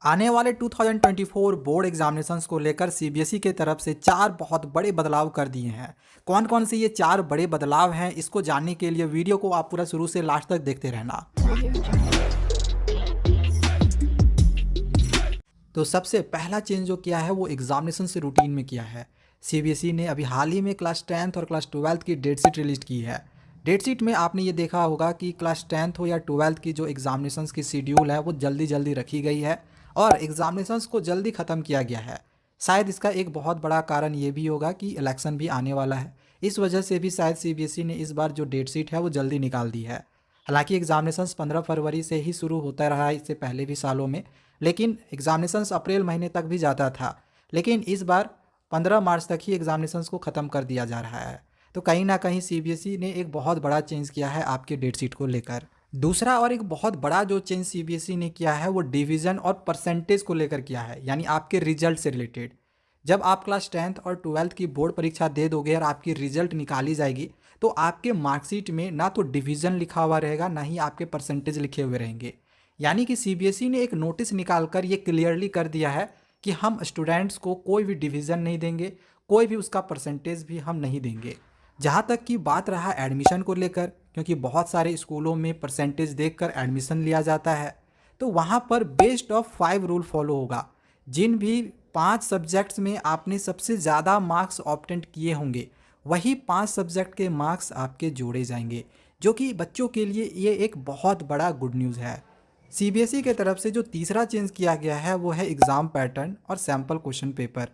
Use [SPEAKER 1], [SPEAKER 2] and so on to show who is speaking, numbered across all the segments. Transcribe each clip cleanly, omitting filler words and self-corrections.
[SPEAKER 1] आने वाले 2024 board examinations को लेकर सीबीएसई के तरफ से 4 बहुत बड़े बदलाव कर दिए हैं। कौन कौन से ये 4 बड़े बदलाव हैं, इसको जानने के लिए वीडियो को आप पूरा शुरू से लास्ट तक देखते रहना। तो सबसे पहला चेंज जो किया है वो एग्जामिनेशन से रूटीन में किया है। सीबीएसई ने अभी हाल ही में क्लास 10th और क्लास 12th की डेट शीट रिलीज की है। डेट शीट में आपने ये देखा होगा कि क्लास 10th हो या 12th की जो एग्जामिनेशंस की शेड्यूल है वो जल्दी जल्दी रखी गई है और एग्जामिनेशंस को जल्दी ख़त्म किया गया है। शायद इसका एक बहुत बड़ा कारण ये भी होगा कि इलेक्शन भी आने वाला है। इस वजह से भी शायद सीबीएसई ने इस बार जो डेट शीट है वो जल्दी निकाल दी है। हालांकि एग्जामिनेशंस 15 फरवरी से ही शुरू होता रहा है इससे पहले भी सालों में, लेकिन एग्जामिनेशंस अप्रैल महीने तक भी जाता था। लेकिन इस बार 15 मार्च तक ही एग्जामिनेशंस को ख़त्म कर दिया जा रहा है। तो कहीं ना कहीं सीबीएसई ने एक बहुत बड़ा चेंज किया है आपके डेट शीट को लेकर। दूसरा और एक बहुत बड़ा जो चेंज सीबीएसई ने किया है वो डिवीज़न और परसेंटेज को लेकर किया है, यानी आपके रिजल्ट से रिलेटेड। जब आप क्लास 10th और 12th की बोर्ड परीक्षा दे दोगे और आपकी रिजल्ट निकाली जाएगी तो आपके मार्कशीट में ना तो डिवीज़न लिखा हुआ रहेगा, ना ही आपके परसेंटेज लिखे हुए रहेंगे। यानी कि सीबीएसई ने एक नोटिस निकालकर ये क्लियरली कर दिया है कि हम स्टूडेंट्स को कोई भी डिवीज़न नहीं देंगे, कोई भी उसका परसेंटेज भी हम नहीं देंगे। जहाँ तक की बात रहा एडमिशन को लेकर, क्योंकि बहुत सारे स्कूलों में परसेंटेज देखकर एडमिशन लिया जाता है, तो वहाँ पर बेस्ड ऑफ 5 रूल फॉलो होगा। जिन भी 5 सब्जेक्ट्स में आपने सबसे ज़्यादा मार्क्स ऑब्टेन किए होंगे वही 5 सब्जेक्ट के मार्क्स आपके जोड़े जाएंगे, जो कि बच्चों के लिए ये एक बहुत बड़ा गुड न्यूज़ है। सीबीएसई के तरफ से जो तीसरा चेंज किया गया है वो है एग्ज़ाम पैटर्न और सैम्पल क्वेश्चन पेपर।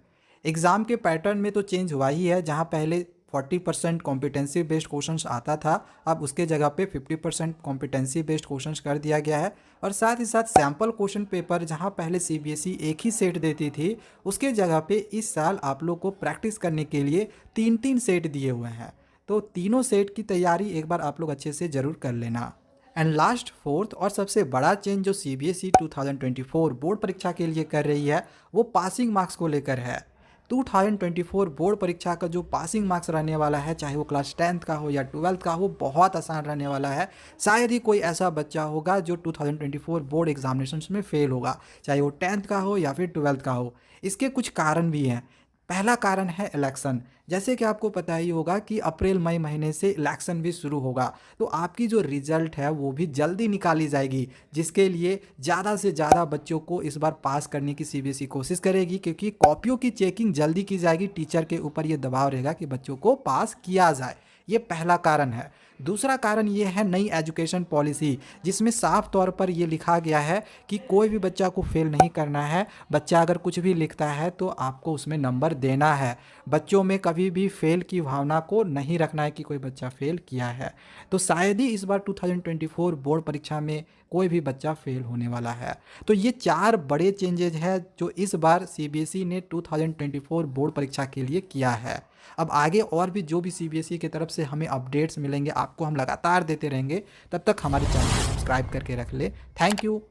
[SPEAKER 1] एग्ज़ाम के पैटर्न में तो चेंज हुआ ही है, जहाँ पहले 40% कॉम्पिटेंसी बेस्ड क्वेश्चंस आता था, अब उसके जगह पे 50% कॉम्पिटेंसी बेस्ड क्वेश्चंस कर दिया गया है। और साथ ही साथ सैम्पल क्वेश्चन पेपर, जहाँ पहले सीबीएसई एक ही सेट देती थी, उसके जगह पे इस साल आप लोग को प्रैक्टिस करने के लिए 3-3 सेट दिए हुए हैं। तो तीनों सेट की तैयारी एक बार आप लोग अच्छे से ज़रूर कर लेना। एंड लास्ट फोर्थ और सबसे बड़ा चेंज जो सीबीएसई 2024 बोर्ड परीक्षा के लिए कर रही है वो पासिंग मार्क्स को लेकर है। 2024 बोर्ड परीक्षा का जो पासिंग मार्क्स रहने वाला है, चाहे वो क्लास 10th का हो या 12th का हो, बहुत आसान रहने वाला है। शायद ही कोई ऐसा बच्चा होगा जो 2024 बोर्ड एग्जामिनेशंस में फेल होगा, चाहे वो 10th का हो या फिर 12th का हो। इसके कुछ कारण भी हैं। पहला कारण है इलेक्शन। जैसे कि आपको पता ही होगा कि अप्रैल मई महीने से इलेक्शन भी शुरू होगा, तो आपकी जो रिजल्ट है वो भी जल्दी निकाली जाएगी, जिसके लिए ज़्यादा से ज़्यादा बच्चों को इस बार पास करने की सीबीएसई कोशिश करेगी, क्योंकि कॉपियों की चेकिंग जल्दी की जाएगी। टीचर के ऊपर ये दबाव रहेगा कि बच्चों को पास किया जाए। ये पहला कारण है। दूसरा कारण ये है नई एजुकेशन पॉलिसी, जिसमें साफ तौर पर ये लिखा गया है कि कोई भी बच्चा को फेल नहीं करना है। बच्चा अगर कुछ भी लिखता है तो आपको उसमें नंबर देना है। बच्चों में कभी भी फेल की भावना को नहीं रखना है कि कोई बच्चा फेल किया है। तो शायद ही इस बार 2024 बोर्ड परीक्षा में कोई भी बच्चा फेल होने वाला है। तो ये 4 बड़े चेंजेज हैं जो इस बार सीबीएसई ने 2024 बोर्ड परीक्षा के लिए किया है। अब आगे और भी जो भी सीबीएसई की तरफ से हमें अपडेट्स मिलेंगे आपको हम लगातार देते रहेंगे। तब तक हमारे चैनल को सब्सक्राइब करके रख ले। Thank you.